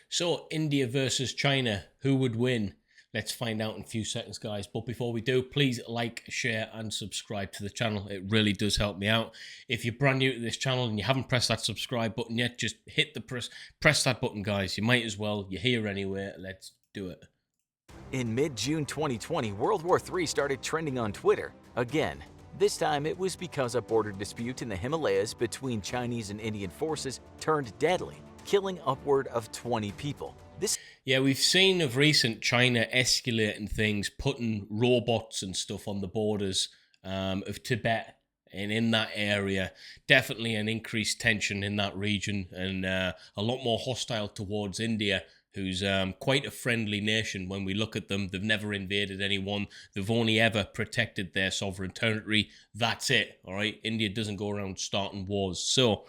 So, India versus China, who would win? Let's find out in a few seconds, guys. But before we do, please like, share, and subscribe to the channel. It really does help me out. If you're brand new to this channel and you haven't pressed that subscribe button yet, just hit the press that button, guys. You might as well. You're here anyway. Let's do it. In mid-June 2020, World War III started trending on Twitter again. This time it was because a border dispute in the Himalayas between Chinese and Indian forces turned deadly, killing upward of 20 people. Yeah, we've seen of recent China escalating things, putting robots and stuff on the borders of Tibet and in that area. Definitely an increased tension in that region and a lot more hostile towards India, who's quite a friendly nation when we look at them. They've never invaded anyone. They've only ever protected their sovereign territory. That's it, all right? India doesn't go around starting wars. So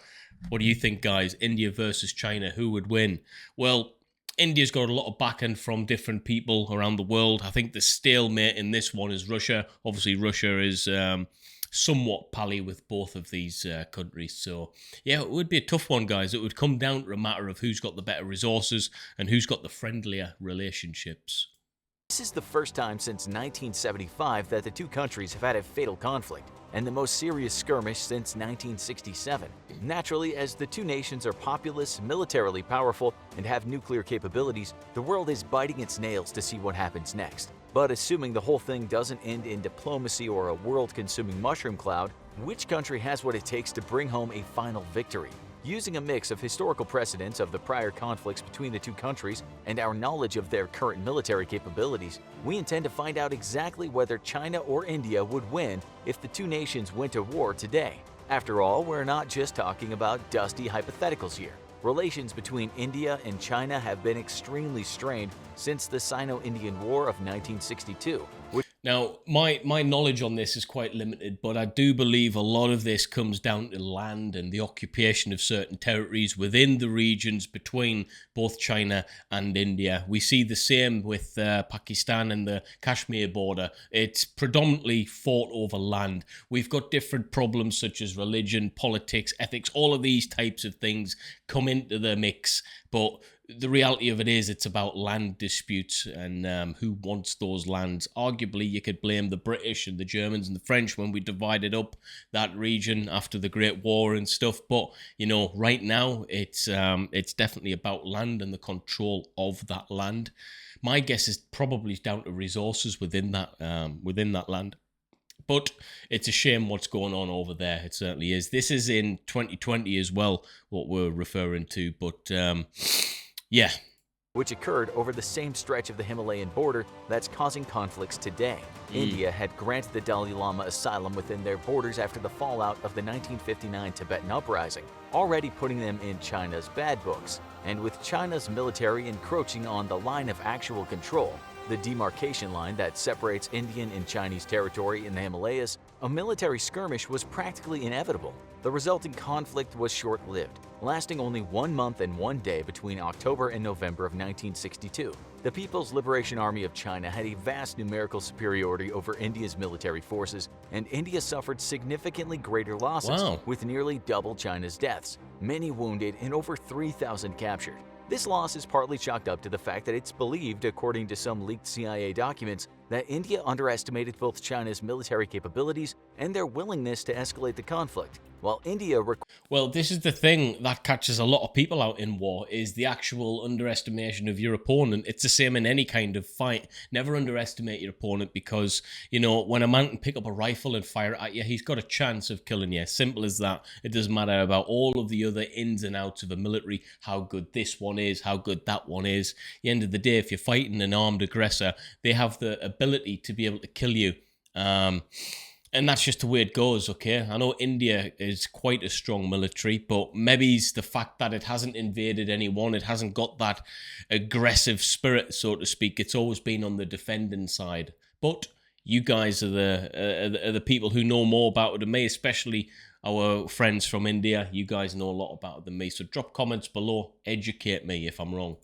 what do you think, guys? India versus China, who would win? Well, India's got a lot of backing from different people around the world. I think the stalemate in this one is Russia. Obviously, Russia is somewhat pally with both of these countries. So, yeah, it would be a tough one, guys. It would come down to a matter of who's got the better resources and who's got the friendlier relationships. This is the first time since 1975 that the two countries have had a fatal conflict, and the most serious skirmish since 1967. Naturally, as the two nations are populous, militarily powerful, and have nuclear capabilities, the world is biting its nails to see what happens next. But assuming the whole thing doesn't end in diplomacy or a world-consuming mushroom cloud, which country has what it takes to bring home a final victory? Using a mix of historical precedents of the prior conflicts between the two countries and our knowledge of their current military capabilities, we intend to find out exactly whether China or India would win if the two nations went to war today. After all, we're not just talking about dusty hypotheticals here. Relations between India and China have been extremely strained since the Sino-Indian War of 1962. Now, my knowledge on this is quite limited, but I do believe a lot of this comes down to land and the occupation of certain territories within the regions between both China and India. We see the same with Pakistan and the Kashmir border. It's predominantly fought over land. We've got different problems such as religion, politics, ethics, all of these types of things come into the mix, but the reality of it is it's about land disputes and who wants those lands. Arguably, you could blame the British and the Germans and the French when we divided up that region after the Great War and stuff. But, you know, right now it's definitely about land and the control of that land. My guess is probably down to resources within that land. But it's a shame what's going on over there. It certainly is. This is in 2020 as well, what we're referring to. But yeah. Which occurred over the same stretch of the Himalayan border that's causing conflicts today. India had granted the Dalai Lama asylum within their borders after the fallout of the 1959 Tibetan uprising, already putting them in China's bad books. And with China's military encroaching on the line of actual control, the demarcation line that separates Indian and Chinese territory in the Himalayas, a military skirmish was practically inevitable. The resulting conflict was short-lived, lasting only 1 month and 1 day between October and November of 1962. The People's Liberation Army of China had a vast numerical superiority over India's military forces, and India suffered significantly greater losses, with nearly double China's deaths, many wounded, and over 3,000 captured. This loss is partly chalked up to the fact that it's believed, according to some leaked CIA documents, that India underestimated both China's military capabilities and their willingness to escalate the conflict, while India... Well, this is the thing that catches a lot of people out in war, is the actual underestimation of your opponent. It's the same in any kind of fight. Never underestimate your opponent because, you know, when a man can pick up a rifle and fire it at you, he's got a chance of killing you. Simple as that. It doesn't matter about all of the other ins and outs of a military, how good this one is, how good that one is. At the end of the day, if you're fighting an armed aggressor, they have the ability to be able to kill you. And that's just the way it goes, okay? I know India is quite a strong military, but maybe it's the fact that it hasn't invaded anyone. It hasn't got that aggressive spirit, so to speak. It's always been on the defending side. But you guys are the people who know more about it than me, especially our friends from India. You guys know a lot about it than me. So drop comments below. Educate me if I'm wrong.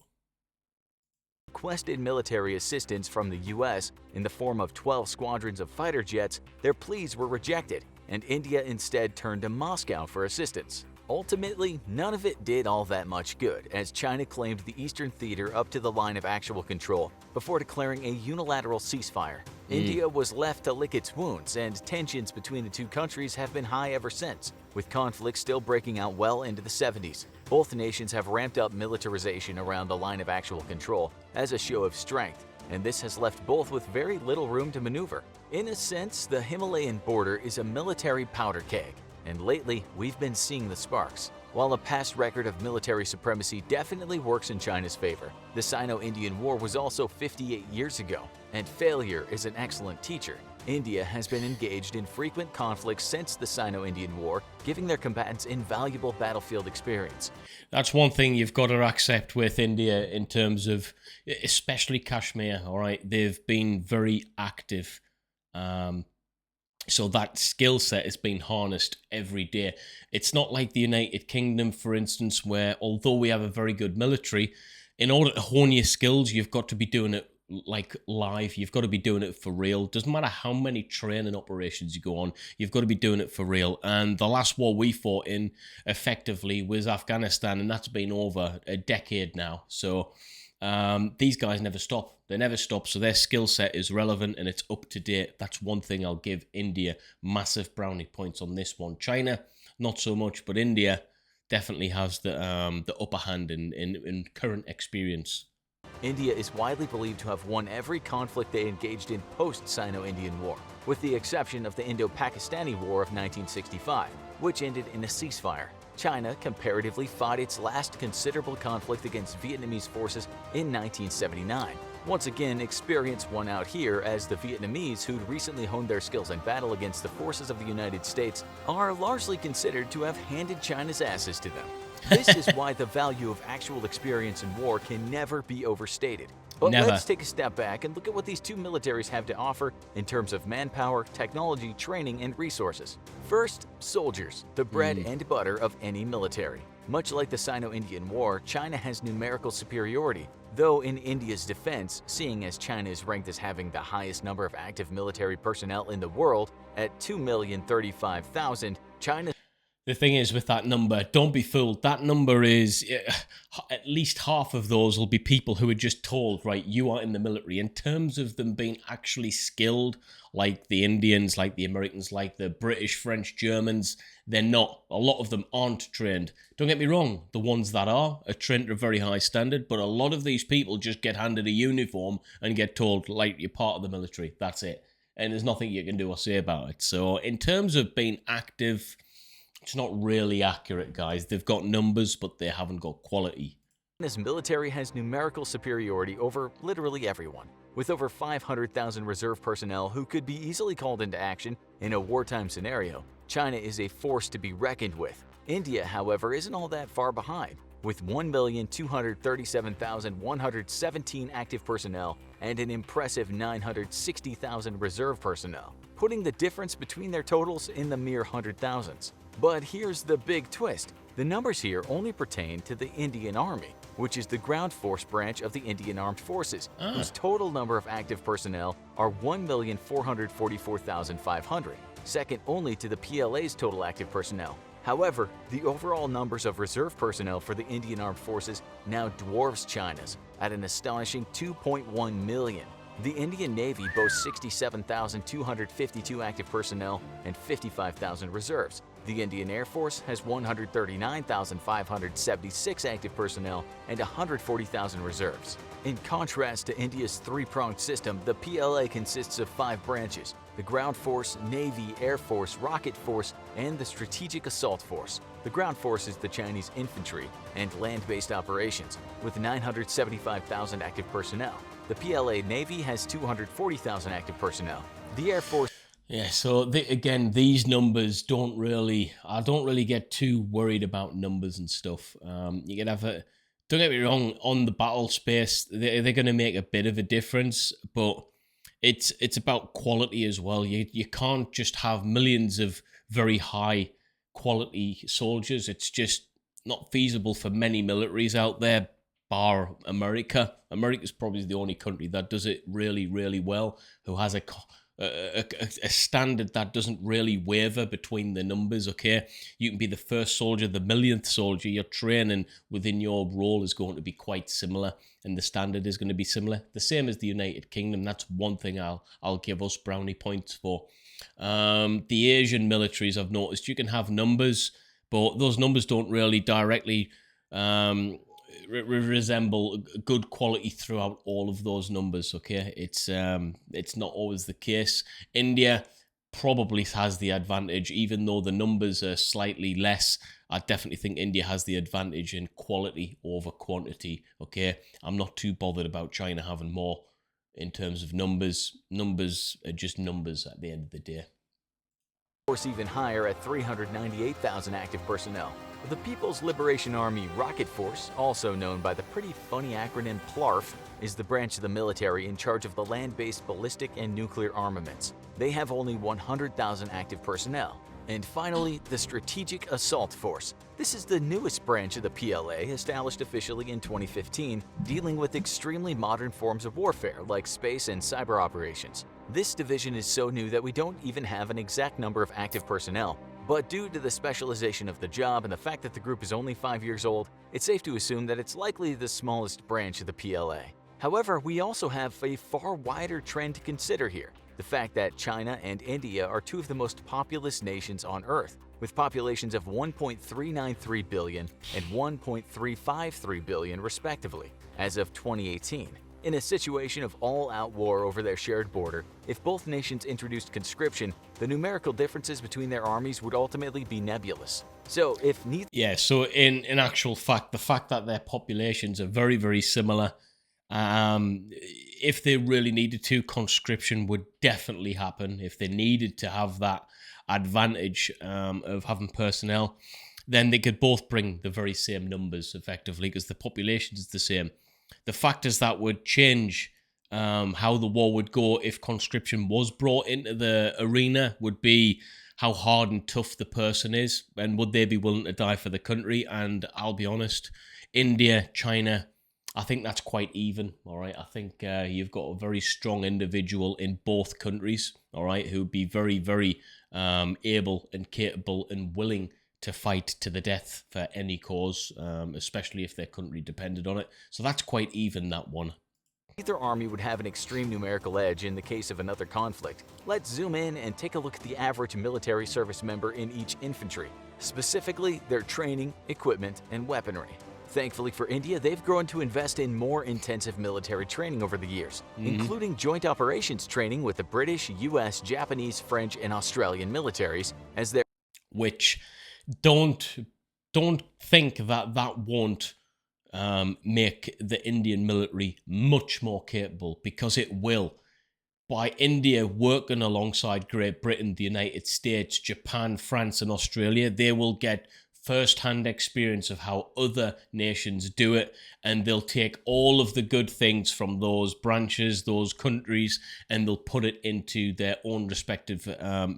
Requested military assistance from the US in the form of 12 squadrons of fighter jets, their pleas were rejected, and India instead turned to Moscow for assistance. Ultimately, none of it did all that much good, as China claimed the eastern theater up to the line of actual control before declaring a unilateral ceasefire. India was left to lick its wounds, and tensions between the two countries have been high ever since, with conflicts still breaking out well into the 70s. Both nations have ramped up militarization around the line of actual control as a show of strength, and this has left both with very little room to maneuver. In a sense, the Himalayan border is a military powder keg, and lately we've been seeing the sparks. While a past record of military supremacy definitely works in China's favor, the Sino-Indian War was also 58 years ago, and failure is an excellent teacher. India has been engaged in frequent conflicts since the Sino-Indian War, giving their combatants invaluable battlefield experience. That's one thing you've got to accept with India in terms of, especially Kashmir, all right? They've been very active. So that skill set is being harnessed every day. It's not like the United Kingdom, for instance, where although we have a very good military, in order to hone your skills, you've got to be doing it like live. You've got to be doing it for real. Doesn't matter how many training operations you go on, you've got to be doing it for real. And the last war we fought in effectively was Afghanistan, and that's been over a decade now. So these guys never stop. They never stop, so their skill set is relevant and it's up to date. That's one thing I'll give India massive brownie points on this one. China, not so much, but India definitely has the upper hand in current experience. India is widely believed to have won every conflict they engaged in post-Sino-Indian War, with the exception of the Indo-Pakistani War of 1965, which ended in a ceasefire. China comparatively fought its last considerable conflict against Vietnamese forces in 1979. Once again, experience won out here, as the Vietnamese, who'd recently honed their skills in battle against the forces of the United States, are largely considered to have handed China's asses to them. This is why the value of actual experience in war can never be overstated. But let's take a step back and look at what these two militaries have to offer in terms of manpower, technology, training, and resources. First, soldiers, the bread and butter of any military. Much like the Sino-Indian War, China has numerical superiority, though in India's defense, seeing as China is ranked as having the highest number of active military personnel in the world at 2,035,000, China. The thing is with that number, don't be fooled. That number is, at least half of those will be people who are just told, right, you are in the military. In terms of them being actually skilled, like the Indians, like the Americans, like the British, French, Germans, they're not. A lot of them aren't trained. Don't get me wrong, the ones that are trained to a very high standard, but a lot of these people just get handed a uniform and get told, like, you're part of the military. That's it. And there's nothing you can do or say about it. So in terms of being active, it's not really accurate, guys. They've got numbers, but they haven't got quality. China's military has numerical superiority over literally everyone, with over 500,000 reserve personnel who could be easily called into action in a wartime scenario. China is a force to be reckoned with. India, however, isn't all that far behind, with 1,237,117 active personnel and an impressive 960,000 reserve personnel, putting the difference between their totals in the mere hundred thousands. But here's the big twist. The numbers here only pertain to the Indian Army, which is the ground force branch of the Indian Armed Forces, whose total number of active personnel are 1,444,500, second only to the PLA's total active personnel. However, the overall numbers of reserve personnel for the Indian Armed Forces now dwarfs China's at an astonishing 2.1 million. The Indian Navy boasts 67,252 active personnel and 55,000 reserves. The Indian Air Force has 139,576 active personnel and 140,000 reserves. In contrast to India's three-pronged system, the PLA consists of 5 branches: the Ground Force, Navy, Air Force, Rocket Force, and the Strategic Assault Force. The Ground Force is the Chinese infantry and land-based operations, with 975,000 active personnel. The PLA Navy has 240,000 active personnel. The Air Force. Yeah, so again, these numbers I don't really get too worried about numbers and stuff. You can have don't get me wrong, on the battle space, they're going to make a bit of a difference, but it's about quality as well. You can't just have millions of very high quality soldiers. It's just not feasible for many militaries out there, bar America. America's probably the only country that does it really, really well, who has a a standard that doesn't really waver between the numbers, okay? You can be the first soldier, the millionth soldier. Your training within your role is going to be quite similar, and the standard is going to be similar. The same as the United Kingdom. That's one thing I'll give us brownie points for. The Asian militaries, I've noticed, you can have numbers, but those numbers don't really directly resemble good quality throughout all of those numbers, okay? It's not always the case. India probably has the advantage, even though the numbers are slightly less. I definitely think India has the advantage in quality over quantity, okay? I'm not too bothered about China having more in terms of numbers. Numbers are just numbers at the end of the day. Force even higher at 398,000 active personnel. The People's Liberation Army Rocket Force, also known by the pretty funny acronym PLARF, is the branch of the military in charge of the land-based ballistic and nuclear armaments. They have only 100,000 active personnel. And finally, the Strategic Assault Force. This is the newest branch of the PLA, established officially in 2015, dealing with extremely modern forms of warfare like space and cyber operations. This division is so new that we don't even have an exact number of active personnel, but due to the specialization of the job and the fact that the group is only 5 years old, it's safe to assume that it's likely the smallest branch of the PLA. However, we also have a far wider trend to consider here. The fact that China and India are two of the most populous nations on Earth, with populations of 1.393 billion and 1.353 billion respectively, as of 2018. In a situation of all-out war over their shared border, if both nations introduced conscription, the numerical differences between their armies would ultimately be nebulous. So if neither... Yeah, so in actual fact, the fact that their populations are very, very similar, if they really needed to, conscription would definitely happen. If they needed to have that advantage of having personnel, then they could both bring the very same numbers effectively because the population is the same. The factors that would change how the war would go if conscription was brought into the arena would be how hard and tough the person is, and would they be willing to die for the country. And I'll be honest, India, China, I think that's quite even, all right? I think you've got a very strong individual in both countries, all right, who would be very, very able and capable and willing to fight to the death for any cause, especially if their country depended on it. So that's quite even, that one. Either army would have an extreme numerical edge in the case of another conflict. Let's zoom in and take a look at the average military service member in each infantry, specifically their training, equipment, and weaponry. Thankfully for India, they've grown to invest in more intensive military training over the years, including joint operations training with the British, US, Japanese, French, and Australian militaries as their... Which don't think that won't make the Indian military much more capable, because it will. By India working alongside Great Britain, the United States, Japan, France, and Australia, they will get first-hand experience of how other nations do it, and they'll take all of the good things from those branches, those countries, and they'll put it into their own respective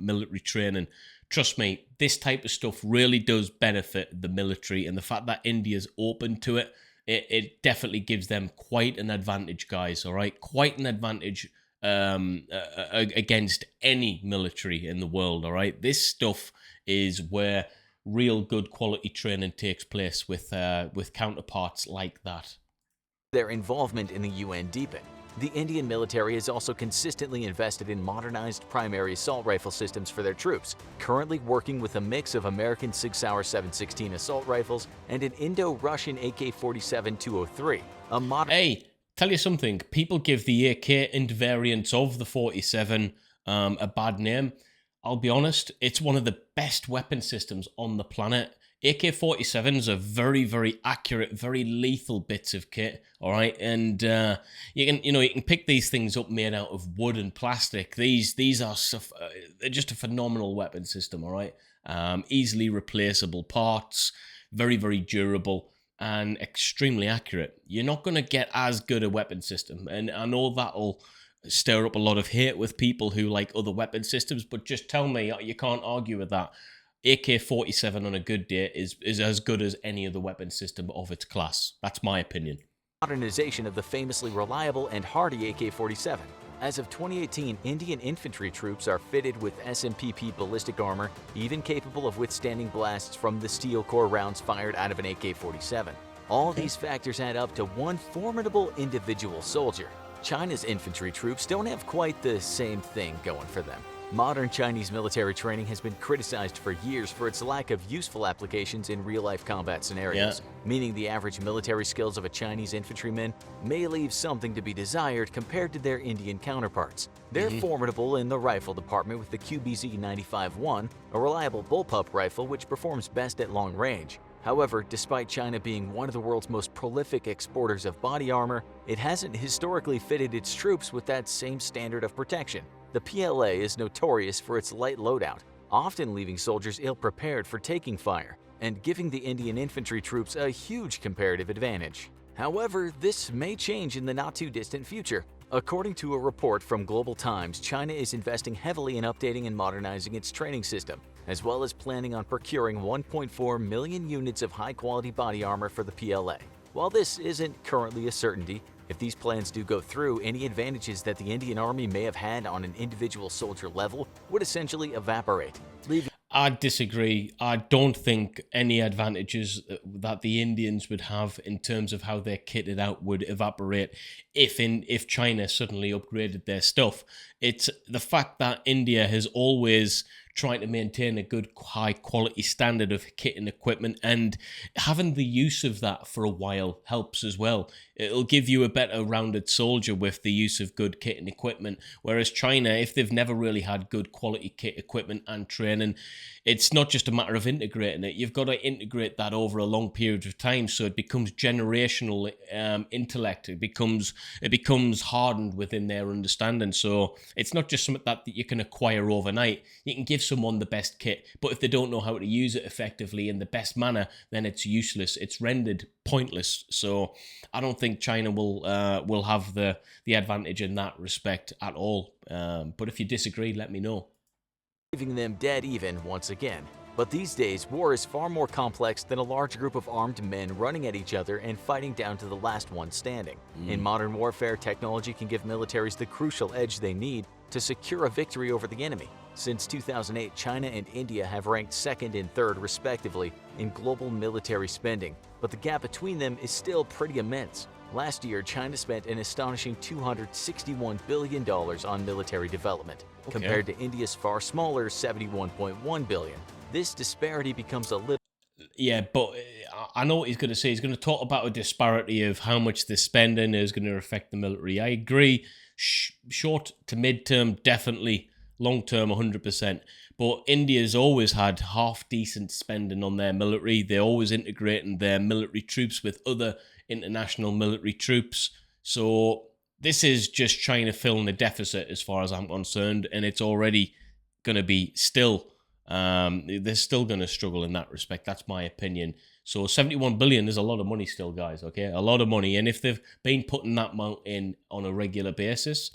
military training. Trust me, this type of stuff really does benefit the military, and the fact that India's open to it, it definitely gives them quite an advantage, guys, all right? Quite an advantage against any military in the world, all right? This stuff is where real good quality training takes place with counterparts like that. Their involvement in the UN deepen. The Indian military has also consistently invested in modernized primary assault rifle systems for their troops, currently working with a mix of American Sig Sauer 716 assault rifles and an Indo-Russian AK-47-203, a modern... Hey, tell you something, people give the AK and variants of the 47 a bad name. I'll be honest, it's one of the best weapon systems on the planet. AK-47s are very, very accurate, very lethal bits of kit, all right? And you can pick these things up made out of wood and plastic. These are they're just a phenomenal weapon system, all right? Easily replaceable parts, very, very durable, and extremely accurate. You're not going to get as good a weapon system, and I know that'll stir up a lot of hate with people who like other weapon systems, but just tell me, you can't argue with that. AK-47 on a good day is as good as any other weapon system of its class. That's my opinion. Modernization of the famously reliable and hardy AK-47. As of 2018, Indian infantry troops are fitted with SMPP ballistic armor, even capable of withstanding blasts from the steel core rounds fired out of an AK-47. All these factors add up to one formidable individual soldier. China's infantry troops don't have quite the same thing going for them. Modern Chinese military training has been criticized for years for its lack of useful applications in real-life combat scenarios, meaning the average military skills of a Chinese infantryman may leave something to be desired compared to their Indian counterparts. They're formidable in the rifle department with the QBZ-95-1, a reliable bullpup rifle which performs best at long range. However, despite China being one of the world's most prolific exporters of body armor, it hasn't historically fitted its troops with that same standard of protection. The PLA is notorious for its light loadout, often leaving soldiers ill-prepared for taking fire, and giving the Indian infantry troops a huge comparative advantage. However, this may change in the not-too-distant future. According to a report from Global Times, China is investing heavily in updating and modernizing its training system, as well as planning on procuring 1.4 million units of high-quality body armor for the PLA. While this isn't currently a certainty, if these plans do go through, any advantages that the Indian Army may have had on an individual soldier level would essentially evaporate, leaving I disagree. I don't think any advantages that the Indians would have in terms of how they're kitted out would evaporate if China suddenly upgraded their stuff. It's the fact that India has always tried to maintain a good high quality standard of kit and equipment, and having the use of that for a while helps as well. It'll give you a better rounded soldier with the use of good kit and equipment, whereas China, if they've never really had good quality kit equipment and training, it's not just a matter of integrating it. You've got to integrate that over a long period of time, so it becomes generational intellect. It becomes hardened within their understanding. So it's not just something that you can acquire overnight. You can give someone the best kit, but if they don't know how to use it effectively in the best manner, then it's useless. It's rendered pointless. So I don't think China will have the advantage in that respect at all. But if you disagree, let me know. leaving them dead even once again. But these days, war is far more complex than a large group of armed men running at each other and fighting down to the last one standing. In modern warfare, technology can give militaries the crucial edge they need to secure a victory over the enemy. Since 2008, China and India have ranked second and third, respectively, in global military spending, but the gap between them is still pretty immense. Last year, China spent an astonishing $261 billion on military development, compared to India's far smaller $71.1 billion. This disparity becomes a little... Yeah, but I know what he's going to say. He's going to talk about a disparity of how much the spending is going to affect the military. I agree. Short to mid-term, definitely. Long-term, 100%. But India's always had half-decent spending on their military. They're always integrating their military troops with other international military troops. So this is just China filling a deficit as far as I'm concerned, and it's already going to be still... they're still going to struggle in that respect. That's my opinion. So 71 billion is a lot of money still, guys, okay? A lot of money. And if they've been putting that amount in on a regular basis,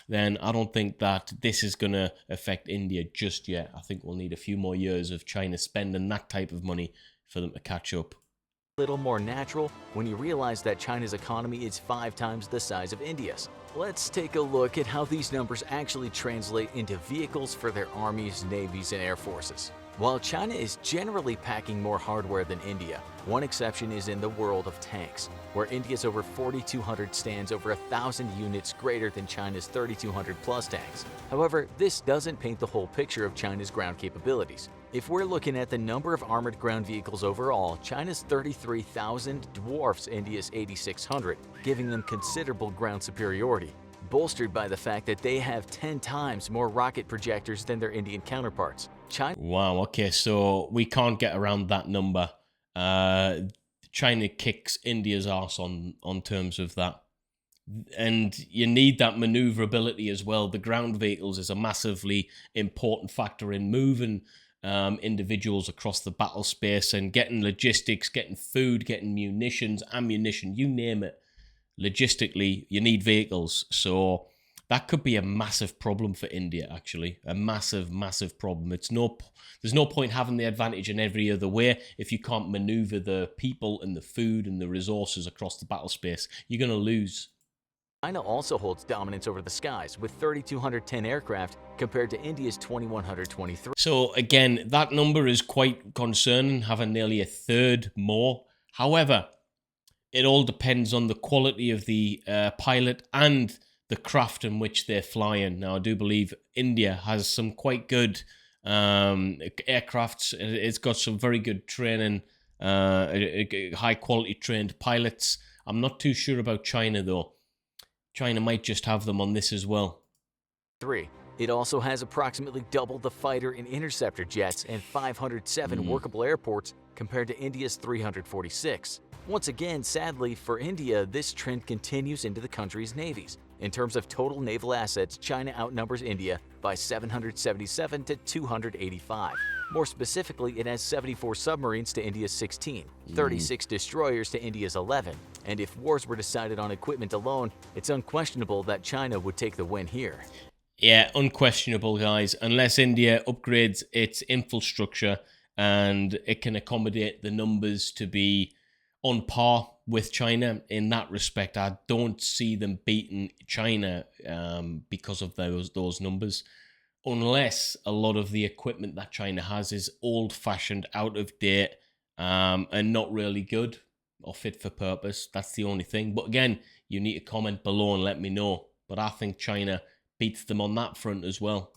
then I don't think that this is going to affect India just yet. I think we'll need a few more years of China spending that type of money for them to catch up. Little more natural when you realize that China's economy is 5 times the size of India's. Let's take a look at how these numbers actually translate into vehicles for their armies, navies, and air forces. While China is generally packing more hardware than India, one exception is in the world of tanks, where India's over 4,200 stands over 1,000 units greater than China's 3,200 plus tanks. However, this doesn't paint the whole picture of China's ground capabilities. If we're looking at the number of armored ground vehicles overall, China's 33,000 dwarfs India's 8,600, giving them considerable ground superiority, bolstered by the fact that they have 10 times more rocket projectors than their Indian counterparts. Wow, okay, so we can't get around that number. China kicks India's arse on terms of that. And you need that maneuverability as well. The ground vehicles is a massively important factor in moving individuals across the battle space and getting logistics, getting food, getting munitions, ammunition, you name it. Logistically, you need vehicles. So that could be a massive problem for India, actually. A massive, massive problem. There's no point having the advantage in every other way if you can't maneuver the people and the food and the resources across the battle space. You're going to lose. China also holds dominance over the skies with 3,210 aircraft compared to India's 2,123. So again, that number is quite concerning, having nearly a third more. However, it all depends on the quality of the pilot and the craft in which they're flying. Now, I do believe India has some quite good aircrafts. It's got some very good training, high quality trained pilots. I'm not too sure about China though. China might just have them on this as well. 3. It also has approximately double the fighter and interceptor jets and 507 workable airports compared to India's 346. Once again, sadly for India, this trend continues into the country's navies. In terms of total naval assets, China outnumbers India by 777 to 285. More specifically, it has 74 submarines to India's 16, 36 destroyers to India's 11, and if wars were decided on equipment alone, it's unquestionable that China would take the win here. Yeah, unquestionable, guys. Unless India upgrades its infrastructure and it can accommodate the numbers to be on par with China in that respect, I don't see them beating China because of those numbers. Unless a lot of the equipment that China has is old-fashioned, out of date, and not really good or fit for purpose. That's the only thing. But again, you need to comment below and let me know. But I think China beats them on that front as well.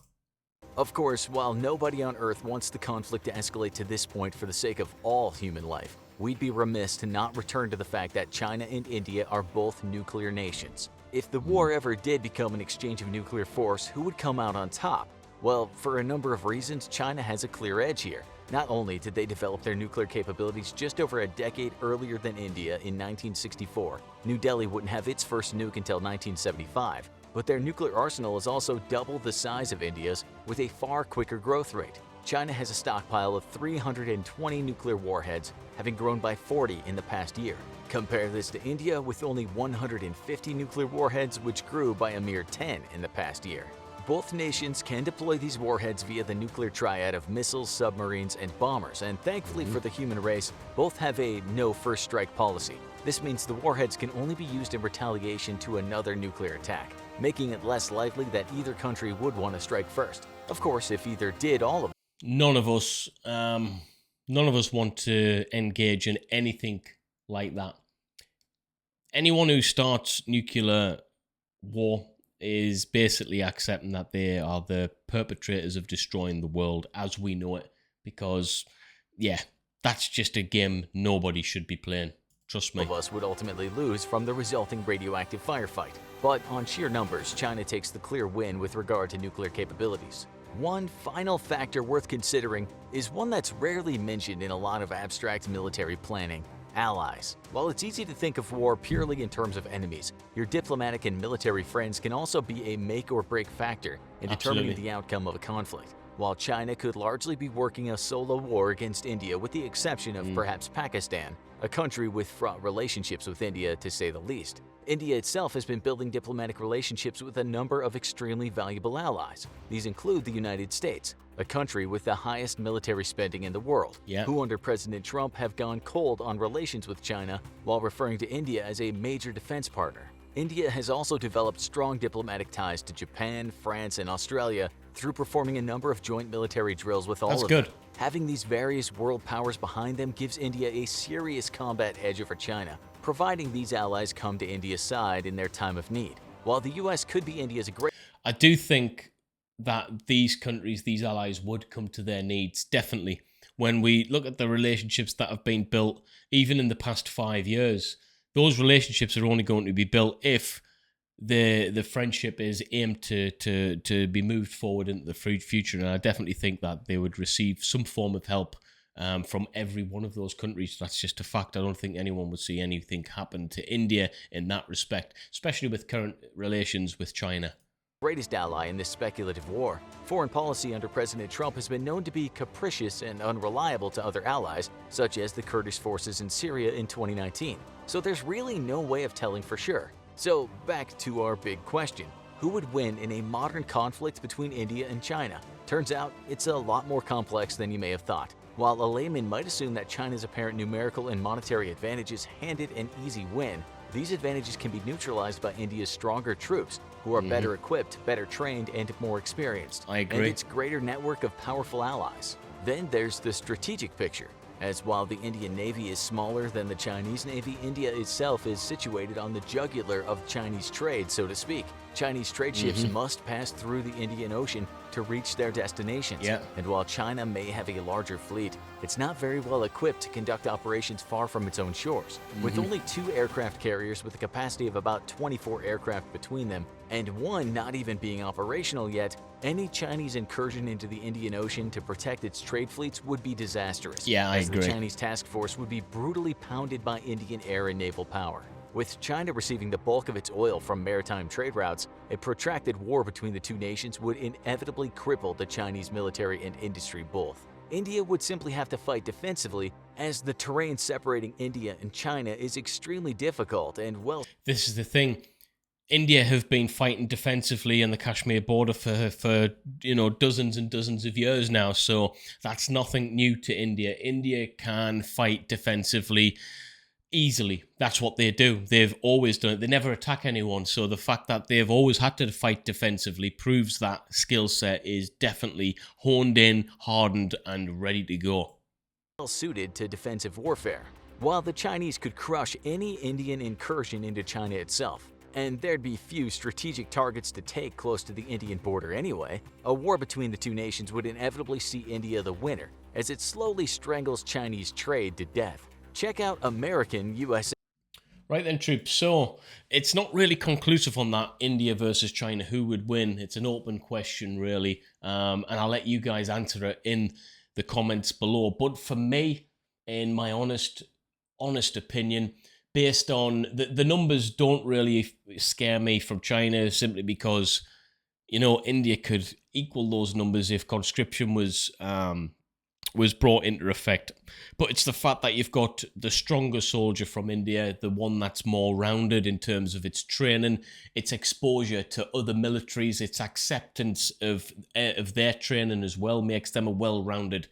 Of course, while nobody on Earth wants the conflict to escalate to this point for the sake of all human life, we'd be remiss to not return to the fact that China and India are both nuclear nations. If the war ever did become an exchange of nuclear force, who would come out on top? Well, for a number of reasons, China has a clear edge here. Not only did they develop their nuclear capabilities just over a decade earlier than India in 1964, New Delhi wouldn't have its first nuke until 1975, but their nuclear arsenal is also double the size of India's with a far quicker growth rate. China has a stockpile of 320 nuclear warheads, having grown by 40 in the past year. Compare this to India with only 150 nuclear warheads, which grew by a mere 10 in the past year. Both nations can deploy these warheads via the nuclear triad of missiles, submarines, and bombers, and thankfully for the human race, both have a no first strike policy. This means the warheads can only be used in retaliation to another nuclear attack, making it less likely that either country would want to strike first. Of course, if either did all of None of us want to engage in anything like that. Anyone who starts nuclear war is basically accepting that they are the perpetrators of destroying the world as we know it, because, yeah, that's just a game nobody should be playing. Trust me. of us would ultimately lose from the resulting radioactive firefight. But on sheer numbers, China takes the clear win with regard to nuclear capabilities. One final factor worth considering is one that's rarely mentioned in a lot of abstract military planning: allies. While it's easy to think of war purely in terms of enemies, your diplomatic and military friends can also be a make or break factor in determining the outcome of a conflict. While China could largely be working a solo war against India with the exception of perhaps Pakistan, a country with fraught relationships with India to say the least, India itself has been building diplomatic relationships with a number of extremely valuable allies. These include the United States, a country with the highest military spending in the world, who under President Trump have gone cold on relations with China while referring to India as a major defense partner. India has also developed strong diplomatic ties to Japan, France, and Australia through performing a number of joint military drills with all of them. Having these various world powers behind them gives India a serious combat edge over China, providing these allies come to India's side in their time of need. While the US could be India's great... I do think that these countries, these allies, would come to their needs, definitely. When we look at the relationships that have been built, even in the past 5 years, those relationships are only going to be built if the friendship is aimed to be moved forward into the future. And I definitely think that they would receive some form of help from every one of those countries. That's just a fact. I don't think anyone would see anything happen to India in that respect, especially with current relations with China. Greatest ally in this speculative war. Foreign policy under President Trump has been known to be capricious and unreliable to other allies, such as the Kurdish forces in Syria in 2019. So there's really no way of telling for sure. So back to our big question. Who would win in a modern conflict between India and China? Turns out it's a lot more complex than you may have thought. While a layman might assume that China's apparent numerical and monetary advantages hand it an easy win, These advantages can be neutralized by India's stronger troops, who are better equipped, better trained, and more experienced, I and agree. its greater network of powerful allies. Then there's the strategic picture. As while the Indian Navy is smaller than the Chinese Navy, India itself is situated on the jugular of Chinese trade, so to speak. Chinese trade ships must pass through the Indian Ocean to reach their destinations. Yeah. And while China may have a larger fleet, it's not very well equipped to conduct operations far from its own shores. With only 2 aircraft carriers with a capacity of about 24 aircraft between them, and one not even being operational yet, any Chinese incursion into the Indian Ocean to protect its trade fleets would be disastrous. Yeah, I as agree. the Chinese task force would be brutally pounded by Indian air and naval power. With China receiving the bulk of its oil from maritime trade routes, a protracted war between the two nations would inevitably cripple the Chinese military and industry both. India would simply have to fight defensively, as the terrain separating India and China is extremely difficult and This is the thing. India have been fighting defensively on the Kashmir border for dozens and dozens of years now, so that's nothing new to India. India can fight defensively easily. That's what they do. They've always done it. They never attack anyone, so the fact that they've always had to fight defensively proves that skill set is definitely honed in, hardened, and ready to go. well suited to defensive warfare. While the Chinese could crush any Indian incursion into China itself, and there'd be few strategic targets to take close to the Indian border anyway, a war between the two nations would inevitably see India the winner, as it slowly strangles Chinese trade to death. Check out American USA. Right then, troops. So it's not really conclusive on that India versus China, who would win. It's an open question, really, and I'll let you guys answer it in the comments below. But for me, in my honest opinion, based on the numbers, don't really scare me from China, simply because India could equal those numbers if conscription was brought into effect. But it's the fact that you've got the stronger soldier from India, the one that's more rounded in terms of its training, its exposure to other militaries, its acceptance of their training as well, makes them a well-rounded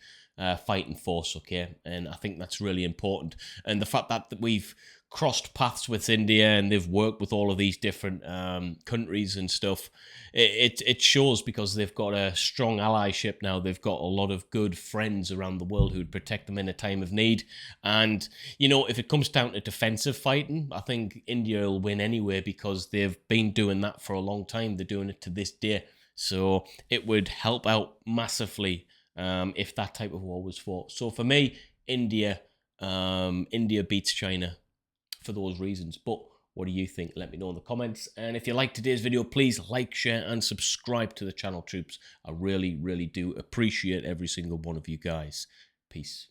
fighting force, okay? And I think that's really important. And the fact that we've crossed paths with India and they've worked with all of these different countries and stuff, it shows, because they've got a strong allyship now. They've got a lot of good friends around the world who would protect them in a time of need. And, if it comes down to defensive fighting, I think India will win anyway, because they've been doing that for a long time. They're doing it to this day. So it would help out massively if that type of war was fought. So for me, India beats China for those reasons. But what do you think? Let me know in the comments. And if you liked today's video, please like, share, and subscribe to the channel, troops. I really, really do appreciate every single one of you guys. Peace.